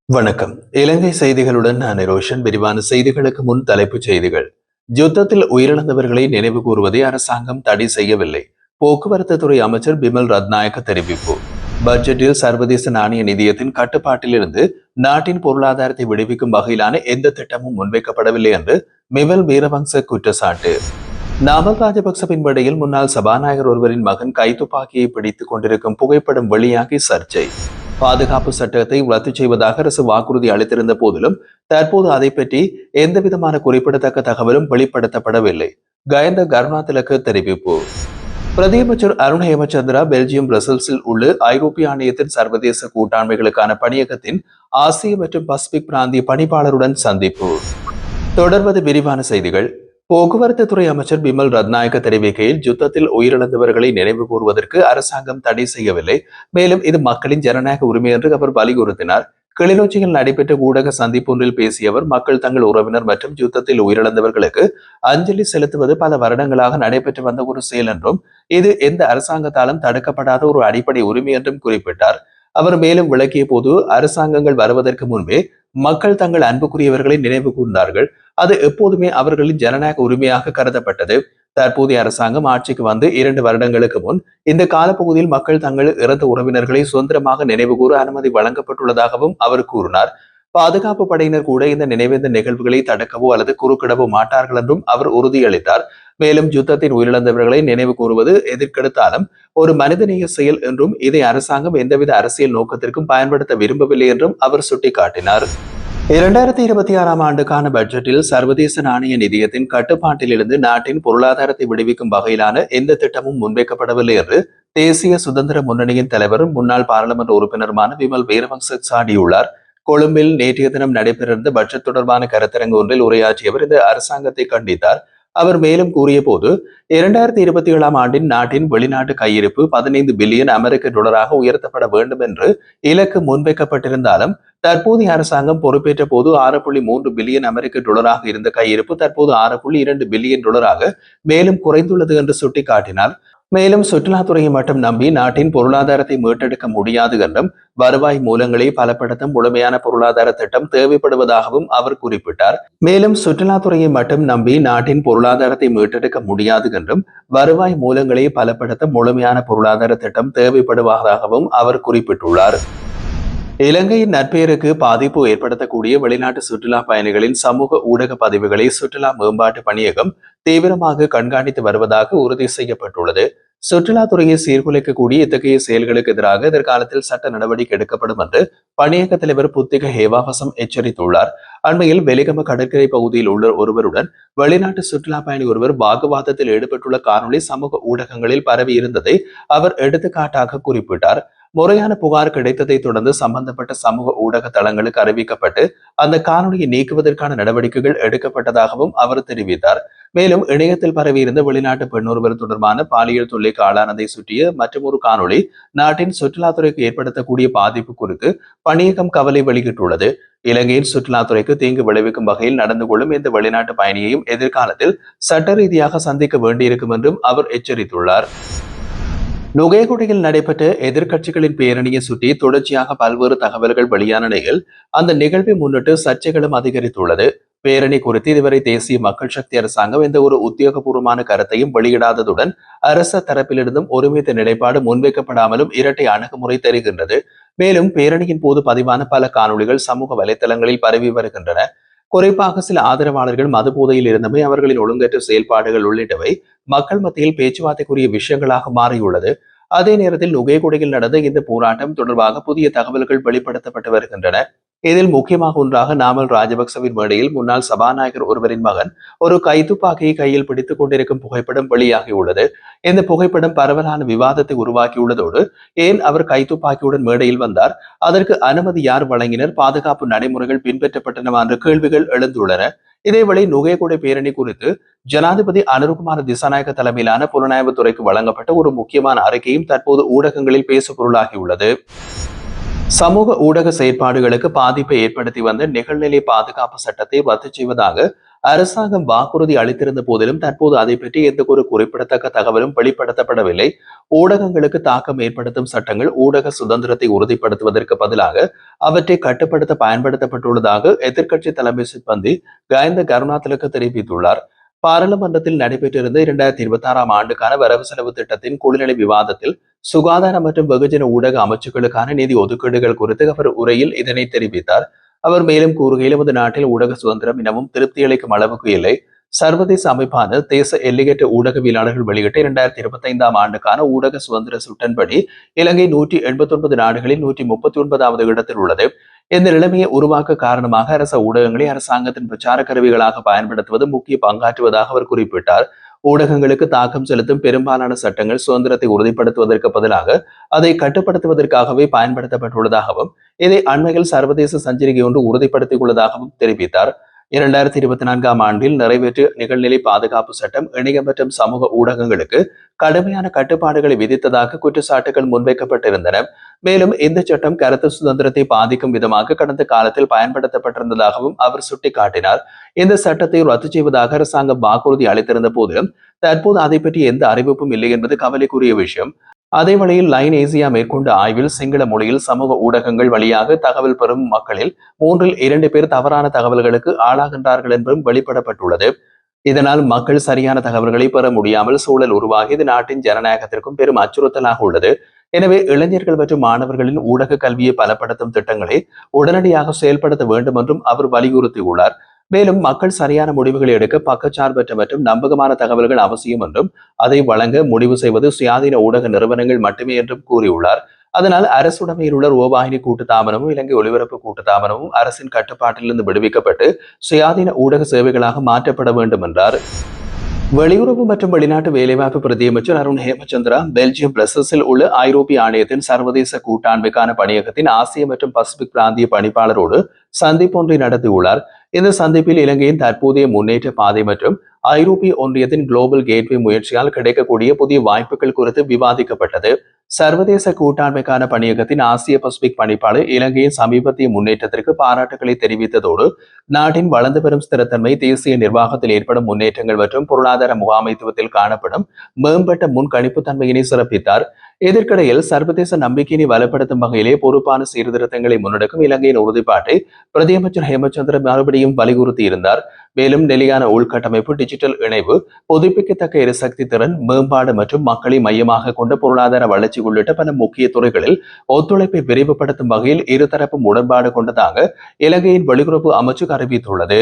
வணக்கம். இலங்கை செய்திகளுடன் நான் ரோஷன். விரிவான செய்திகளுக்கு முன் தலைப்புச் செய்திகள். யுத்தத்தில் உயிரிழந்தவர்களை நினைவு கூறுவதை அரசாங்கம் தடை செய்யவில்லை. போக்குவரத்து துறை அமைச்சர் பிமல் ரத்நாயக்க தெரிவிப்பு. பட்ஜெட்டில் சர்வதேச நாணய நிதியத்தின் கட்டுப்பாட்டிலிருந்து நாட்டின் பொருளாதாரத்தை விடுவிக்கும் வகையிலான எந்த திட்டமும் முன்வைக்கப்படவில்லை என்று மிமல் வீரவங்ச குற்றச்சாட்டு. நாமல் ராஜபக்சவின் விடையில் முன்னாள் சபாநாயகர் ஒருவரின் மகன் கைத்துப்பாக்கியை பிடித்துக் கொண்டிருக்கும் புகைப்படம் வெளியாகி சர்ச்சை. பாதுகாப்பு சட்டத்தை ரத்து செய்வதாக அரசு வாக்குறுதி அளித்திருந்த போதிலும் தற்போது அதை பற்றி எந்தவிதமான குறிப்பிடத்தக்க தகவலும் வெளிப்படுத்தப்படவில்லை. கயந்த கருணாதிலக்கு தெரிவிப்பு. பிரதியமைச்சர் அருண் ஹேமச்சந்திரா பெல்ஜியம் பிரசல்ஸில் உள்ள ஐரோப்பிய ஆணையத்தின் சர்வதேச கூட்டாண்மைகளுக்கான பணியகத்தின் ஆசிய மற்றும் பசிபிக் பிராந்திய பணிப்பாளருடன் சந்திப்பு. தொடர்வது விரிவான செய்திகள். போக்குவரத்து துறை அமைச்சர் பிமல் ரத்நாயக்க தெரிவிக்கையில் யுத்தத்தில் உயிரிழந்தவர்களை நினைவு கூறுவதற்கு அரசாங்கம் தடை செய்யவில்லை, மேலும் இது மக்களின் ஜனநாயக உரிமை என்று அவர் வலியுறுத்தினார். கிளிநொச்சியில் நடைபெற்ற ஊடக சந்திப்பொன்றில் பேசிய அவர், மக்கள் தங்கள் உறவினர் மற்றும் யுத்தத்தில் உயிரிழந்தவர்களுக்கு அஞ்சலி செலுத்துவது பல வருடங்களாக நடைபெற்று வந்த ஒரு செயல் என்றும் இது எந்த அரசாங்கத்தாலும் தடுக்கப்படாத ஒரு அடிப்படை உரிமை என்றும் குறிப்பிட்டார். அவர் மேலும் விளக்கிய போது, அரசாங்கங்கள் வருவதற்கு முன்பே மக்கள் தங்கள் அன்புக்குரியவர்களை நினைவு கூர்ந்தார்கள். அது எப்போதுமே அவர்களின் ஜனநாயக உரிமையாக கருதப்பட்டது. தற்போதைய அரசாங்கம் ஆட்சிக்கு வந்து 2 வருடங்களுக்கு முன் இந்த காலப்பகுதியில் மக்கள் தங்கள் இறந்த உறவினர்களை சுதந்திரமாக நினைவு கூற அனுமதி வழங்கப்பட்டுள்ளதாகவும் அவர் கூறினார். பாதுகாப்பு படையினர் கூட இந்த நினைவேந்த நிகழ்வுகளை தடுக்கவோ அல்லது குறுக்கிடவோ மாட்டார்கள் என்றும் அவர் உறுதியளித்தார். மேலும் யுத்தத்தின் உயிரிழந்தவர்களை நினைவு கூறுவது எதிர்க்கெடுத்தாலும் ஒரு மனிதநேய செயல் என்றும் இதை அரசாங்கம் எந்தவித அரசியல் நோக்கத்திற்கும் பயன்படுத்த விரும்பவில்லை என்றும் அவர் சுட்டிக்காட்டினார். 2026ஆம் ஆண்டுக்கான பட்ஜெட்டில் சர்வதேச நாணய நிதியத்தின் கட்டுப்பாட்டிலிருந்து நாட்டின் பொருளாதாரத்தை விடுவிக்கும் வகையிலான எந்த திட்டமும் முன்வைக்கப்படவில்லை என்று தேசிய சுதந்திர முன்னணியின் தலைவரும் முன்னாள் பாராளுமன்ற உறுப்பினருமான விமல் வீரவங்ச சாடியுள்ளார். கொழும்பில் நேற்றைய தினம் நடைபெற்றிருந்த பட்ஜெட் தொடர்பான கருத்தரங்கு ஒன்றில் உரையாற்றியவர் இந்த அரசாங்கத்தை கண்டித்தார். அவர் மேலும் கூறிய போது, 2027ஆம் ஆண்டின் நாட்டின் வெளிநாட்டு கையிருப்பு 15 பில்லியன் அமெரிக்க டாலராக உயர்த்தப்பட வேண்டும் என்று இலக்கு முன்வைக்கப்பட்டிருந்தாலும் தற்போதைய அரசாங்கம் பொறுப்பேற்ற போது 6.3 பில்லியன் அமெரிக்க டாலராக இருந்த கையிருப்பு தற்போது 6.2 பில்லியன் டாலராக மேலும் குறைந்துள்ளது என்று சுட்டிக்காட்டினார். மேலும் சுற்றுலாத்துறையை மட்டும் நம்பி நாட்டின் பொருளாதாரத்தை மீட்டெடுக்க முடியாது என்றும் வருவாய் மூலங்களை பலப்படுத்தும் முழுமையான பொருளாதார திட்டம் தேவைப்படுவதாகவும் அவர் குறிப்பிட்டார். மேலும் சுற்றுலாத்துறையை மட்டும் நம்பி நாட்டின் பொருளாதாரத்தை மீட்டெடுக்க முடியாது என்றும் வருவாய் மூலங்களை பலப்படுத்த முழுமையான பொருளாதார திட்டம் தேவைப்படுவதாகவும் அவர் குறிப்பிட்டுள்ளார். இலங்கையின் நற்பெயருக்கு பாதிப்பு ஏற்படுத்தக்கூடிய வெளிநாட்டு சுற்றுலா பயணிகளின் சமூக ஊடக பதிவுகளை சுற்றுலா மேம்பாட்டு பணியகம் தீவிரமாக கண்காணித்து வருவதாக உறுதி செய்யப்பட்டுள்ளது. சுற்றுலாத்துறையை சீர்குலைக்கக்கூடிய இத்தகைய செயல்களுக்கு எதிராக எதிர்காலத்தில் சட்ட நடவடிக்கை எடுக்கப்படும் என்று பணியக தலைவர் புத்திக ஹேவாவசம் எச்சரித்துள்ளார். அண்மையில் வெலிகம கடற்கரை பகுதியில் உள்ள ஒருவருடன் வெளிநாட்டு சுற்றுலா பயணி ஒருவர் வாக்குவாதத்தில் ஈடுபட்டுள்ள காணொலி சமூக ஊடகங்களில் பரவி இருந்ததை அவர் எடுத்துக்காட்டாக குறிப்பிட்டார். முறையான புகார் கிடைத்ததை தொடர்ந்து சம்பந்தப்பட்ட சமூக ஊடக தளங்களுக்கு அறிவிக்கப்பட்டு அந்த காணொலியை நீக்குவதற்கான நடவடிக்கைகள் எடுக்கப்பட்டதாகவும் அவர் தெரிவித்தார். மேலும் இணையத்தில் பரவியிருந்த வெளிநாட்டு பெண்ணொருவர் தொடர்பான பாலியல் தொல்லைக்கு ஆளானதை சுற்றிய மற்றொரு காணொலி நாட்டின் சுற்றுலாத்துறைக்கு ஏற்படுத்தக்கூடிய பாதிப்பு குறித்து பணியகம் கவலை வெளியிட்டுள்ளது. இலங்கையின் சுற்றுலாத்துறைக்கு தீங்கு விளைவிக்கும் வகையில் நடந்து கொள்ளும் இந்த வெளிநாட்டு பயணியையும் எதிர்காலத்தில் சட்ட ரீதியாக சந்திக்க வேண்டியிருக்கும் என்றும் அவர் எச்சரித்துள்ளார். நுகைகுடையில் நடைபெற்ற எதிர்க்கட்சிகளின் பேரணியை சுற்றி தொடர்ச்சியாக பல்வேறு தகவல்கள் வெளியான நிலையில் அந்த நிகழ்வை முன்னிட்டு சர்ச்சைகளும் அதிகரித்துள்ளது. பேரணி குறித்து இதுவரை தேசிய மக்கள் சக்தி அரசாங்கம் எந்த ஒரு உத்தியோகபூர்வமான கருத்தையும் வெளியிடாததுடன் அரச தரப்பிலிருந்தும் ஒருமித்த நிலைப்பாடு முன்வைக்கப்படாமலும் இரட்டை அணுகுமுறை தெரிகின்றது. மேலும் பேரணியின் போது பதிவான பல காணொலிகள் சமூக வலைதளங்களில் பரவி வருகின்றன. குறிப்பாக சில ஆதரவாளர்கள் மது போதையில் இருந்தமை, அவர்களின் ஒழுங்கற்ற செயல்பாடுகள் உள்ளிட்டவை மக்கள் மத்தியில் பேச்சுவார்த்தைக்குரிய விஷயங்களாக மாறியுள்ளது. அதே நேரத்தில் நுகைகுடையில் நடந்த இந்த போராட்டம் தொடர்பாக புதிய தகவல்கள் வெளிப்படுத்தப்பட்டு வருகின்றன. இதில் முக்கியமாக ஒன்றாக நாமல் ராஜபக்சவின் மேடையில் முன்னாள் சபாநாயகர் ஒருவரின் மகன் ஒரு கைத்துப்பாக்கியை கையில் பிடித்துக் கொண்டிருக்கும் புகைப்படம் வெளியாகியுள்ளது. இந்த புகைப்படம் பரவலான விவாதத்தை உருவாக்கியுள்ளதோடு, ஏன் அவர் கைத்துப்பாக்கியுடன் மேடையில் வந்தார், அதற்கு அனுமதி யார் வழங்கினர், பாதுகாப்பு நடைமுறைகள் பின்பற்றப்பட்டனவா என்ற கேள்விகள் எழுந்துள்ளன. இதேவேளை நுகைகுடை பேரணி குறித்து ஜனாதிபதி அனுருகுமார திசாநாயக்க தலைமையிலான புலனாய்வு துறைக்கு வழங்கப்பட்ட ஒரு முக்கியமான அறிக்கையும் தற்போது ஊடகங்களில் பேசு பொருளாகியுள்ளது. சமூக ஊடக செயற்பாடுகளுக்கு பாதிப்பை ஏற்படுத்தி வந்த நிகழ்நிலை பாதுகாப்பு சட்டத்தை ரத்து செய்வதாக அரசாங்கம் வாக்குறுதி அளித்திருந்த போதிலும் தற்போது அதை பற்றி எந்த ஒரு குறிப்பிடத்தக்க தகவலும் வெளிப்படுத்தப்படவில்லை. ஊடகங்களுக்கு தாக்கம் ஏற்படுத்தும் சட்டங்கள் ஊடக சுதந்திரத்தை உறுதிப்படுத்துவதற்கு பதிலாக அவற்றை கட்டுப்படுத்த பயன்படுத்தப்பட்டுள்ளதாக எதிர்க்கட்சி தலைமை சிப்பந்தி கயந்த கருணாதிலக்க தெரிவித்துள்ளார். பாராளுமன்றத்தில் நடைபெற்றிருந்த 2026ஆம் ஆண்டுக்கான வரவு செலவு திட்டத்தின் குழுநிலை விவாதத்தில் சுகாதார மற்றும் வெகுஜன ஊடக அமைச்சுக்களுக்கான நிதி ஒதுக்கீடுகள் குறித்து அவர் உரையில் இதனை தெரிவித்தார். அவர் மேலும் கூறுகையில் நமது நாட்டில் ஊடக சுதந்திரம் இன்னமும் திருப்தி அளிக்கும் அளவுக்கு இல்லை. சர்வதேச அமைப்பான தேச எல்லையற்ற ஊடகவியலாளர்கள் வெளியிட்ட 2025ஆம் ஆண்டுக்கான ஊடக சுதந்திர சுட்டன்படி இலங்கை 189 நாடுகளில் 139வது இடத்தில் உள்ளது. இந்த நிலைமையை உருவாக்க காரணமாக அரச ஊடகங்களை அரசாங்கத்தின் பிரச்சார கருவிகளாக பயன்படுத்துவது முக்கிய பங்காற்றுவதாக அவர் குறிப்பிட்டார். ஊடகங்களுக்கு தாக்கம் செலுத்தும் பெரும்பாலான சட்டங்கள் சுதந்திரத்தை உறுதிப்படுத்துவதற்கு பதிலாக அதை கட்டுப்படுத்துவதற்காகவே பயன்படுத்தப்பட்டுள்ளதாகவும் இதை அண்மையில் சர்வதேச சஞ்சரிகை ஒன்று உறுதிப்படுத்தியுள்ளதாகவும் தெரிவித்தார். 2024ஆம் ஆண்டில் நிறைவேற்று நிகழ்நிலை பாதுகாப்பு சட்டம் இணையம் மற்றும் சமூக ஊடகங்களுக்கு கடுமையான கட்டுப்பாடுகளை விதித்ததாக குற்றச்சாட்டுகள் முன்வைக்கப்பட்டிருந்தன. மேலும் இந்த சட்டம் கருத்து சுதந்திரத்தை பாதிக்கும் விதமாக கடந்த காலத்தில் பயன்படுத்தப்பட்டிருந்ததாகவும் அவர் சுட்டிக்காட்டினார். இந்த சட்டத்தை ரத்து செய்வதாக அரசாங்கம் வாக்குறுதி அளித்திருந்த போதிலும் தற்போது அதை பற்றி எந்த அறிவிப்பும் இல்லை என்பது கவலைக்குரிய விஷயம். அதே வழியில் லைன் ஏசியா மேற்கொண்ட ஆய்வில் சிங்கள மொழியில் சமூக ஊடகங்கள் வழியாக தகவல் பெறும் மக்களில் 3 பேர் தவறான தகவல்களுக்கு ஆளாகின்றார்கள் என்றும் வெளிப்படப்பட்டுள்ளது. இதனால் மக்கள் சரியான தகவல்களை பெற முடியாமல் சூழல் உருவாகி இது நாட்டின் ஜனநாயகத்திற்கும் பெரும் அச்சுறுத்தலாக உள்ளது. எனவே இளைஞர்கள் மற்றும் மாணவர்களின் ஊடக கல்வியை பலப்படுத்தும் திட்டங்களை உடனடியாக செயல்படுத்த வேண்டும் என்றும் அவர் வலியுறுத்தியுள்ளார். மேலும் மக்கள் சரியான முடிவுகளை எடுக்க பக்கச்சார்பற்ற மற்றும் நம்பகமான தகவல்கள் அவசியம் என்றும் அதை வழங்க முடிவு செய்வது சுயாதீன ஊடக நிறுவனங்கள் மட்டுமே என்றும் கூறியுள்ளார். அதனால் அரசுடைமையில் உள்ள ரோபாயினி கூட்டுத்தாபனமும் இலங்கை ஒலிபரப்பு கூட்டுத்தாபனமும் அரசின் கட்டுப்பாட்டிலிருந்து விடுவிக்கப்பட்டு சுயாதீன ஊடக சேவைகளாக மாற்றப்பட வேண்டும் என்றார். வெளியுறவு மற்றும் வெளிநாட்டு வேலைவாய்ப்பு பிரதியமைச்சர் அருண் ஹேமச்சந்திரா பெல்ஜியம் பிரசல்ஸில் உள்ள ஐரோப்பிய ஆணையத்தின் சர்வதேச கூட்டாண்மைக்கான பணியகத்தின் ஆசிய மற்றும் பசிபிக் பிராந்திய பணிப்பாளரோடு சந்திப்பு ஒன்றை நடத்தியுள்ளார். இந்த சந்திப்பில் இலங்கையின் தற்போதைய முன்னேற்ற பாதை மற்றும் ஐரோப்பிய ஒன்றியத்தின் குளோபல் கேட்வே முயற்சியால் கிடைக்கக்கூடிய புதிய வாய்ப்புகள் குறித்து விவாதிக்கப்பட்டது. சர்வதேச கூட்டாண்மைக்கான பணியகத்தின் ஆசிய பசிபிக் பணிப்பாளர் இலங்கையின் சமீபத்திய முன்னேற்றத்திற்கு பாராட்டுகளை தெரிவித்ததோடு நாட்டின் வளர்ந்து வரும் ஸ்திரத்தன்மை, தேசிய நிர்வாகத்தில் ஏற்படும் முன்னேற்றங்கள் மற்றும் பொருளாதார முகாமைத்துவத்தில் காணப்படும் மேம்பட்ட முன்கணிப்பு தன்மையினை சிறப்பித்தார். இதற்கிடையில் சர்வதேச நம்பிக்கையினை வலுப்படுத்தும் வகையிலே பொறுப்பான சீர்திருத்தங்களை முன்னெடுக்கும் இலங்கையின் உறுதிப்பாட்டை பிரதியமைச்சர் ஹேமச்சந்திர மறுபடியும் வலியுறுத்தி இருந்தார். மேலும் நிலையான உள்கட்டமைப்பு, டிஜிட்டல் இணைவு, புதுப்பிக்கத்தக்க எரிசக்தி திறன் மேம்பாடு மற்றும் மக்களை மையமாக கொண்ட பொருளாதார வளர்ச்சி உள்ளிட்ட பல முக்கிய துறைகளில் ஒத்துழைப்பை விரிவுபடுத்தும் வகையில் இருதரப்பும் உடன்பாடு கொண்டதாக இலங்கையின் வெளியுறவு அமைச்சு அறிவித்துள்ளது.